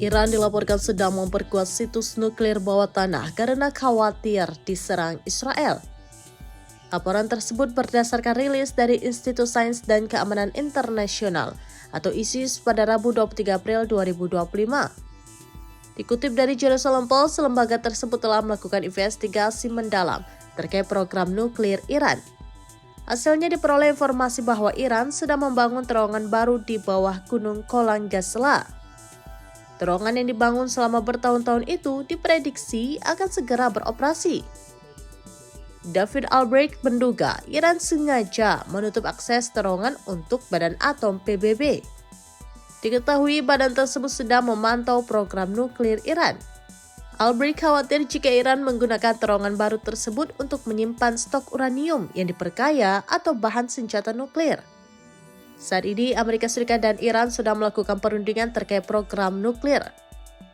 Iran dilaporkan sedang memperkuat situs nuklir bawah tanah karena khawatir diserang Israel. Laporan tersebut berdasarkan rilis dari Institut Sains dan Keamanan Internasional atau ISIS pada Rabu 23 April 2025. Dikutip dari Jerusalem Post, lembaga tersebut telah melakukan investigasi mendalam terkait program nuklir Iran. Hasilnya diperoleh informasi bahwa Iran sedang membangun terowongan baru di bawah Gunung Golan Gasela. Terowongan yang dibangun selama bertahun-tahun itu diprediksi akan segera beroperasi. David Albrecht menduga Iran sengaja menutup akses terowongan untuk Badan Atom PBB. Diketahui badan tersebut sedang memantau program nuklir Iran. Albrecht khawatir jika Iran menggunakan terowongan baru tersebut untuk menyimpan stok uranium yang diperkaya atau bahan senjata nuklir. Saat ini, Amerika Serikat dan Iran sedang melakukan perundingan terkait program nuklir.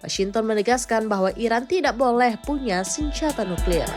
Washington menegaskan bahwa Iran tidak boleh punya senjata nuklir.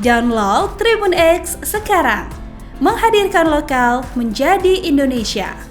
Download Tribun X sekarang, menghadirkan lokal menjadi Indonesia.